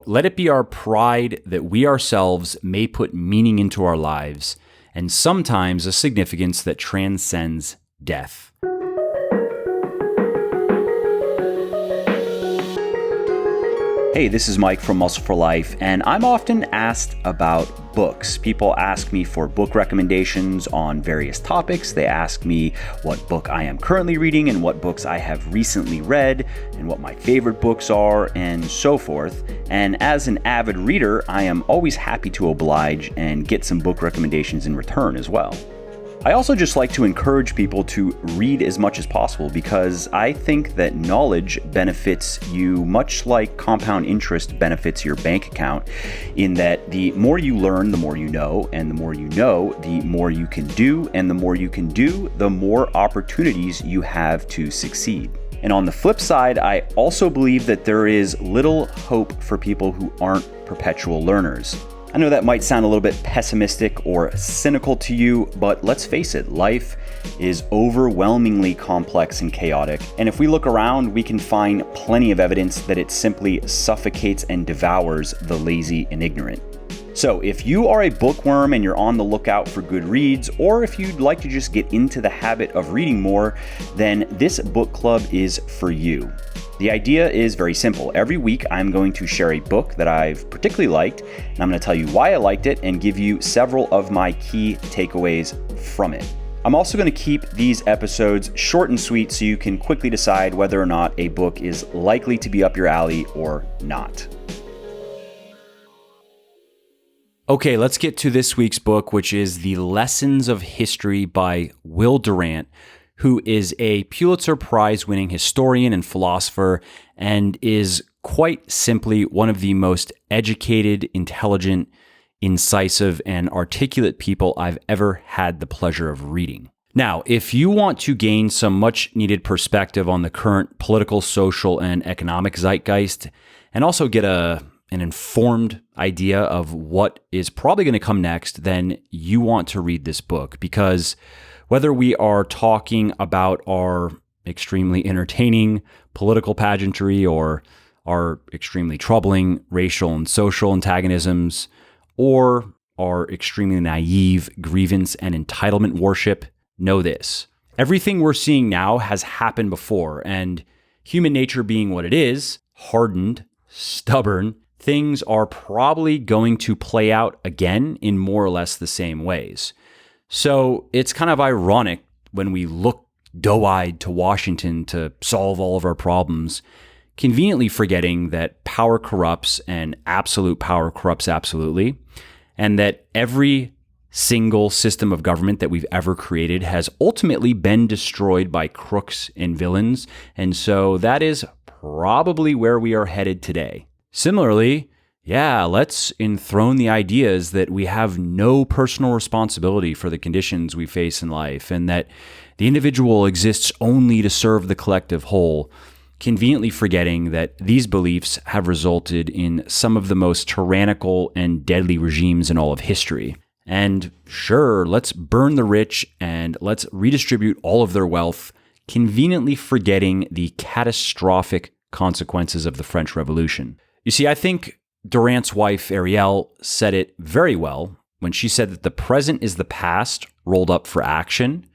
let it be our pride that we ourselves may put meaning into our lives, and sometimes a significance that transcends death. Hey, this is Mike from Muscle for Life, and I'm often asked about books. People ask me for book recommendations on various topics. They ask me what book I am currently reading and what books I have recently read and what my favorite books are and so forth. And as an avid reader, I am always happy to oblige and get some book recommendations in return as well. I also just like to encourage people to read as much as possible because I think that knowledge benefits you much like compound interest benefits your bank account, in that the more you learn, the more you know, and the more you know, the more you can do, and the more you can do, the more opportunities you have to succeed. And on the flip side, I also believe that there is little hope for people who aren't perpetual learners. I know that might sound a little bit pessimistic or cynical to you, but let's face it, life is overwhelmingly complex and chaotic. And if we look around, we can find plenty of evidence that it simply suffocates and devours the lazy and ignorant. So if you are a bookworm and you're on the lookout for good reads, or if you'd like to just get into the habit of reading more, then this book club is for you. The idea is very simple. Every week, I'm going to share a book that I've particularly liked, and I'm going to tell you why I liked it and give you several of my key takeaways from it. I'm also going to keep these episodes short and sweet so you can quickly decide whether or not a book is likely to be up your alley or not. Okay, let's get to this week's book, which is The Lessons of History by Will Durant, who is a Pulitzer Prize-winning historian and philosopher, and is quite simply one of the most educated, intelligent, incisive, and articulate people I've ever had the pleasure of reading. Now, if you want to gain some much-needed perspective on the current political, social, and economic zeitgeist, and also get an informed idea of what is probably going to come next, then you want to read this book, because whether we are talking about our extremely entertaining political pageantry or our extremely troubling racial and social antagonisms, or our extremely naive grievance and entitlement worship, know this. Everything we're seeing now has happened before, and human nature being what it is, hardened, stubborn, things are probably going to play out again in more or less the same ways. So it's kind of ironic when we look doe-eyed to Washington to solve all of our problems, conveniently forgetting that power corrupts and absolute power corrupts absolutely, and that every single system of government that we've ever created has ultimately been destroyed by crooks and villains, and so that is probably where we are headed today. Similarly, let's enthrone the ideas that we have no personal responsibility for the conditions we face in life, and that the individual exists only to serve the collective whole, conveniently forgetting that these beliefs have resulted in some of the most tyrannical and deadly regimes in all of history. And sure, let's burn the rich and let's redistribute all of their wealth, conveniently forgetting the catastrophic consequences of the French Revolution. You see, I think Durant's wife, Ariel, said it very well when she said that the present is the past rolled up for action,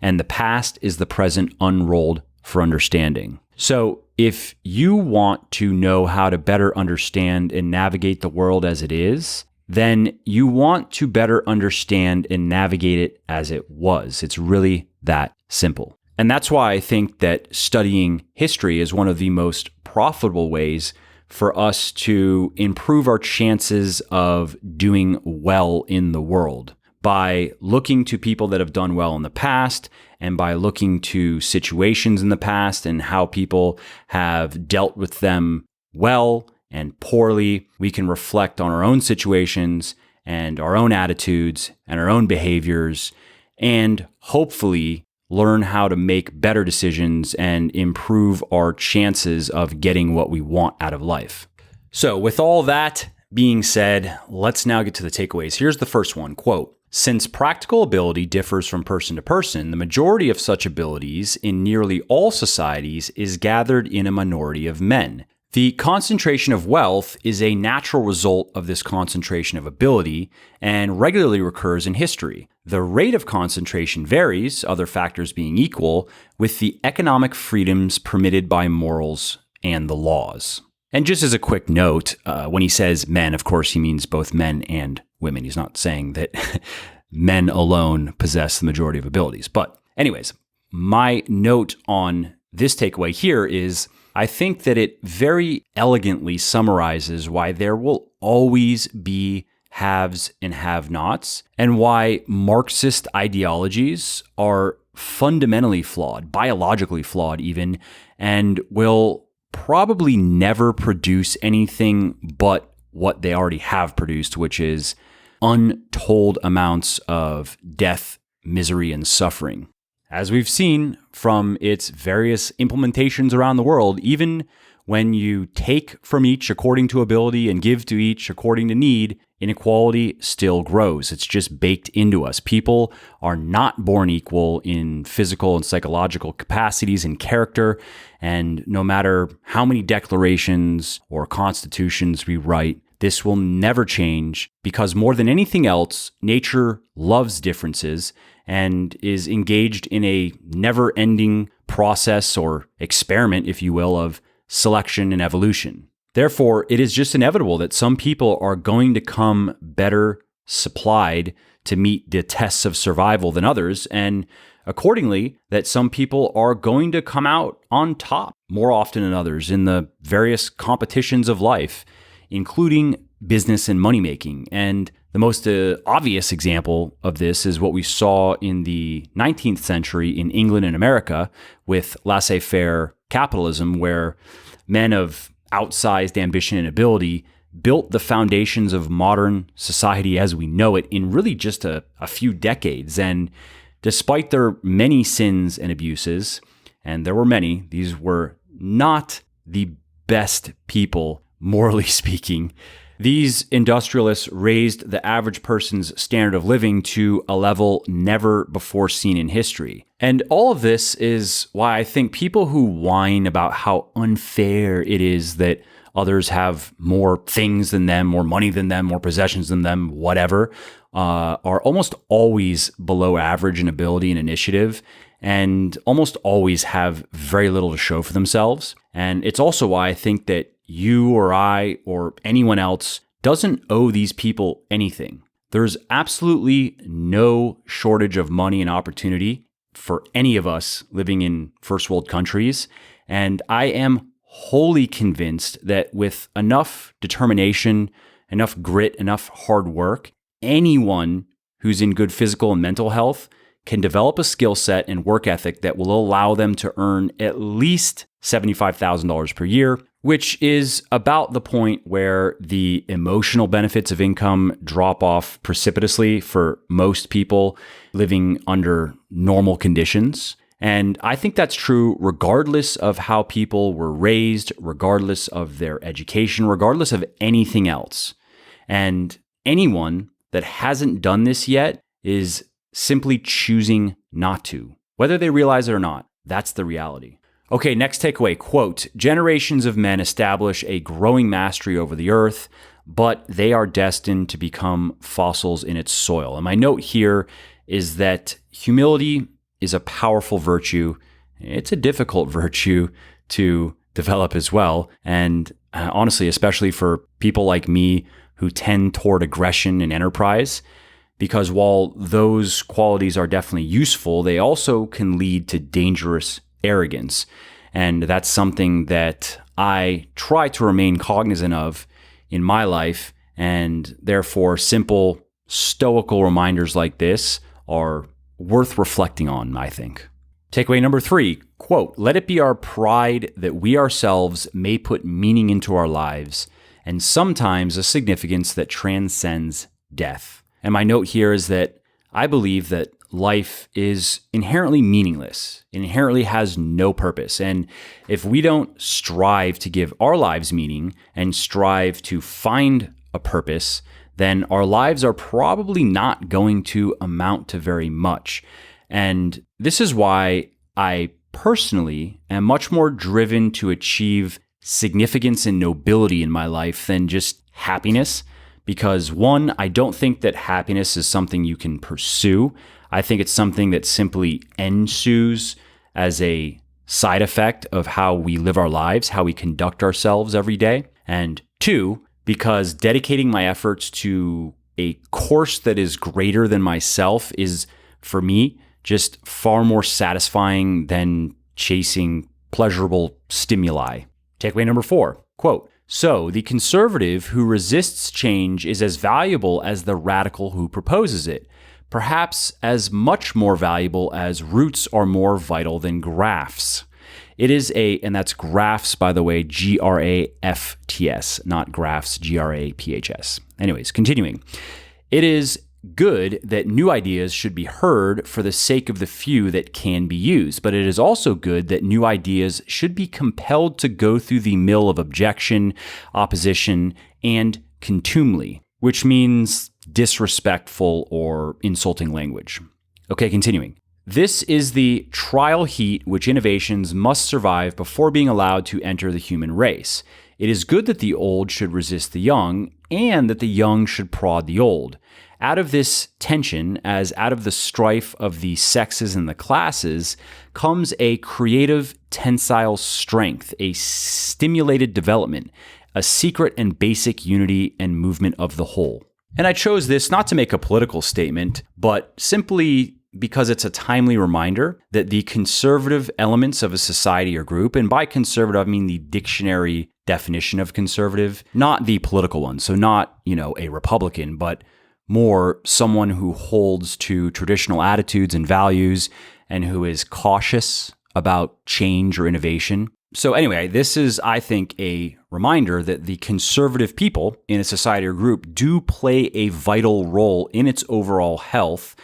and the past is the present unrolled for understanding. So if you want to know how to better understand and navigate the world as it is, then you want to better understand and navigate it as it was. It's really that simple. And that's why I think that studying history is one of the most profitable ways for us to improve our chances of doing well in the world, by looking to people that have done well in the past, and by looking to situations in the past and how people have dealt with them well and poorly. We can reflect on our own situations and our own attitudes and our own behaviors, and hopefully learn how to make better decisions and improve our chances of getting what we want out of life. So with all that being said, let's now get to the takeaways. Here's the first one, quote, "Since practical ability differs from person to person, the majority of such abilities in nearly all societies is gathered in a minority of men. The concentration of wealth is a natural result of this concentration of ability and regularly recurs in history. The rate of concentration varies, other factors being equal, with the economic freedoms permitted by morals and the laws. And just as a quick note, when he says men, of course, he means both men and women. He's not saying that men alone possess the majority of abilities. But anyways, my note on this takeaway here is I think that it very elegantly summarizes why there will always be haves and have-nots, and why Marxist ideologies are fundamentally flawed, biologically flawed even, and will probably never produce anything but what they already have produced, which is untold amounts of death, misery, and suffering. As we've seen from its various implementations around the world, even when you take from each according to ability and give to each according to need, inequality still grows. It's just baked into us. People are not born equal in physical and psychological capacities and character. And no matter how many declarations or constitutions we write, this will never change because more than anything else, nature loves differences and is engaged in a never-ending process or experiment, if you will, of selection and evolution. Therefore, it is just inevitable that some people are going to come better supplied to meet the tests of survival than others, and accordingly, that some people are going to come out on top more often than others in the various competitions of life, including business and money-making. And the most obvious example of this is what we saw in the 19th century in England and America with laissez-faire capitalism, where men of outsized ambition and ability built the foundations of modern society as we know it in really just a few decades. And despite their many sins and abuses, and there were many, these were not the best people, morally speaking. These industrialists raised the average person's standard of living to a level never before seen in history. And all of this is why I think people who whine about how unfair it is that others have more things than them, more money than them, more possessions than them, whatever, are almost always below average in ability and initiative, and almost always have very little to show for themselves. And it's also why I think that you or I or anyone else doesn't owe these people anything. There's absolutely no shortage of money and opportunity for any of us living in first world countries. And I am wholly convinced that with enough determination, enough grit, enough hard work, anyone who's in good physical and mental health can develop a skill set and work ethic that will allow them to earn at least $75,000 per year, which is about the point where the emotional benefits of income drop off precipitously for most people living under normal conditions. And I think that's true regardless of how people were raised, regardless of their education, regardless of anything else. And anyone that hasn't done this yet is simply choosing not to, whether they realize it or not. That's the reality. Okay, next takeaway, quote, generations of men establish a growing mastery over the earth, but they are destined to become fossils in its soil. And my note here is that humility is a powerful virtue. It's a difficult virtue to develop as well. And honestly, especially for people like me who tend toward aggression and enterprise, because while those qualities are definitely useful, they also can lead to dangerous arrogance. And that's something that I try to remain cognizant of in my life. And therefore, simple stoical reminders like this are worth reflecting on, I think. Takeaway number 3, quote, let it be our pride that we ourselves may put meaning into our lives, and sometimes a significance that transcends death. And my note here is that I believe that life is inherently meaningless, inherently has no purpose. And if we don't strive to give our lives meaning and strive to find a purpose, then our lives are probably not going to amount to very much. And this is why I personally am much more driven to achieve significance and nobility in my life than just happiness. Because one, I don't think that happiness is something you can pursue. I think it's something that simply ensues as a side effect of how we live our lives, how we conduct ourselves every day. And two, because dedicating my efforts to a course that is greater than myself is, for me, just far more satisfying than chasing pleasurable stimuli. Takeaway number 4, quote, "So the conservative who resists change is as valuable as the radical who proposes it, perhaps as much more valuable as roots are more vital than grafts." It is and that's grafts, by the way, grafts, not grafts, graphs. Anyways, continuing. "It is good that new ideas should be heard for the sake of the few that can be used, but it is also good that new ideas should be compelled to go through the mill of objection, opposition, and contumely," which means disrespectful or insulting language. Okay, continuing. "This is the trial heat which innovations must survive before being allowed to enter the human race. It is good that the old should resist the young, and that the young should prod the old. Out of this tension, as out of the strife of the sexes and the classes, comes a creative tensile strength, a stimulated development, a secret and basic unity and movement of the whole." And I chose this not to make a political statement, but simply because it's a timely reminder that the conservative elements of a society or group, and by conservative, I mean the dictionary definition of conservative, not the political one. So not, a Republican, but more someone who holds to traditional attitudes and values and who is cautious about change or innovation. So anyway, this is, I think, a reminder that the conservative people in a society or group do play a vital role in its overall health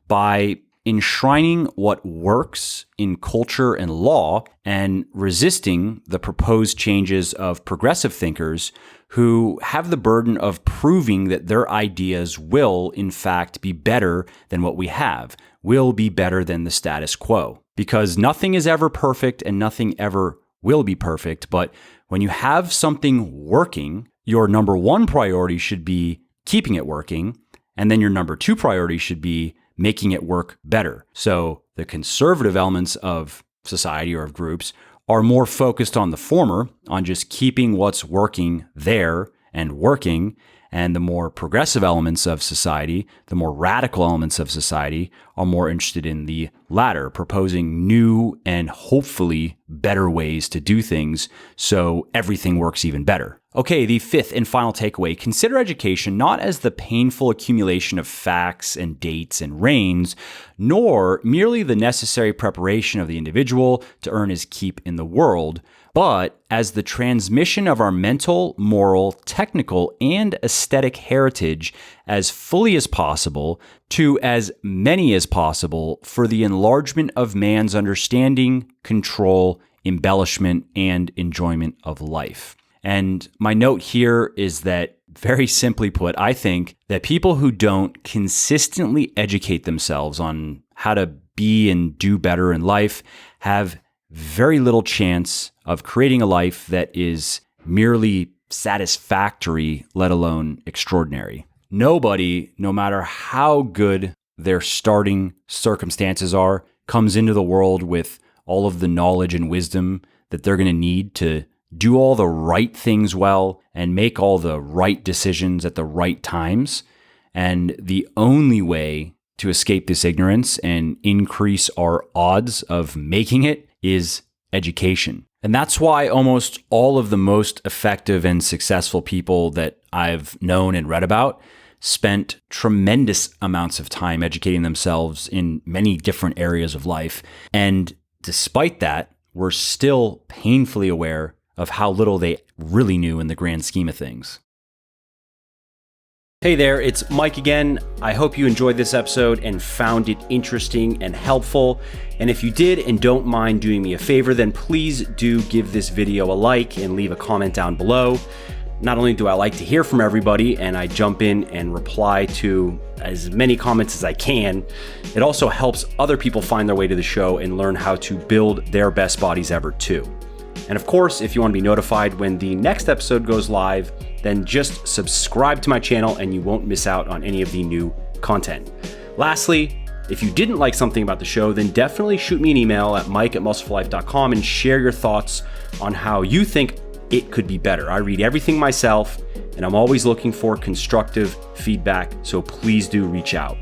by enshrining what works in culture and law and resisting the proposed changes of progressive thinkers who have the burden of proving that their ideas will, in fact, be better than what we have, will be better than the status quo. Because nothing is ever perfect and nothing ever will be perfect. But when you have something working, your number one priority should be keeping it working. And then your number two priority should be making it work better. So the conservative elements of society or of groups are more focused on the former, on just keeping what's working there and working. And the more progressive elements of society, the more radical elements of society are more interested in the latter, proposing new and hopefully better ways to do things so everything works even better. Okay, the fifth and final takeaway, consider education not as the painful accumulation of facts and dates and reigns, nor merely the necessary preparation of the individual to earn his keep in the world, but as the transmission of our mental, moral, technical, and aesthetic heritage as fully as possible to as many as possible for the enlargement of man's understanding, control, embellishment, and enjoyment of life. And my note here is that, very simply put, I think that people who don't consistently educate themselves on how to be and do better in life have very little chance of creating a life that is merely satisfactory, let alone extraordinary. Nobody, no matter how good their starting circumstances are, comes into the world with all of the knowledge and wisdom that they're going to need to do all the right things well and make all the right decisions at the right times. And the only way to escape this ignorance and increase our odds of making it is education. And that's why almost all of the most effective and successful people that I've known and read about spent tremendous amounts of time educating themselves in many different areas of life. And despite that, we're still painfully aware of how little they really knew in the grand scheme of things. Hey there, it's Mike again. I hope you enjoyed this episode and found it interesting and helpful. And if you did and don't mind doing me a favor, then please do give this video a like and leave a comment down below. Not only do I like to hear from everybody and I jump in and reply to as many comments as I can, it also helps other people find their way to the show and learn how to build their best bodies ever too. And of course, if you want to be notified when the next episode goes live, then just subscribe to my channel and you won't miss out on any of the new content. Lastly, if you didn't like something about the show, then definitely shoot me an email at mike@muscleforlife.com and share your thoughts on how you think it could be better. I read everything myself, and I'm always looking for constructive feedback, so please do reach out.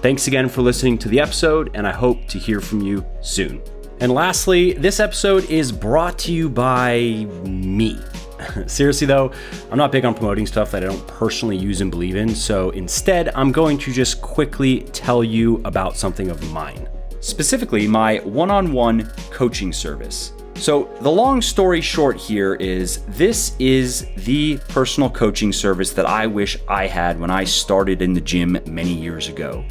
Thanks again for listening to the episode, and I hope to hear from you soon. And lastly, this episode is brought to you by me. Seriously though, I'm not big on promoting stuff that I don't personally use and believe in, so instead I'm going to just quickly tell you about something of mine. Specifically, my one-on-one coaching service. So the long story short here is this is the personal coaching service that I wish I had when I started in the gym many years ago.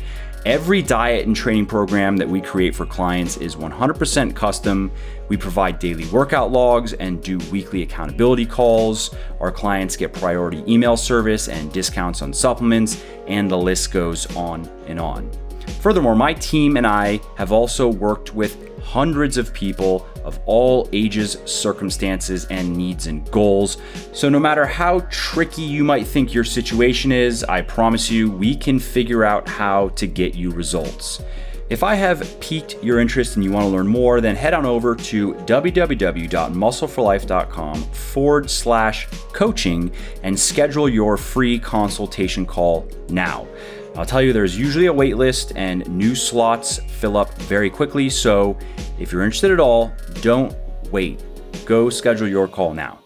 Every diet and training program that we create for clients is 100% custom. We provide daily workout logs and do weekly accountability calls. Our clients get priority email service and discounts on supplements, and the list goes on and on. Furthermore, my team and I have also worked with hundreds of people of all ages, circumstances, and needs and goals. So no matter how tricky you might think your situation is, I promise you we can figure out how to get you results. If I have piqued your interest and you want to learn more, then head on over to www.muscleforlife.com/coaching and schedule your free consultation call now. I'll tell you, there's usually a wait list and new slots fill up very quickly. So if you're interested at all, don't wait. Go schedule your call now.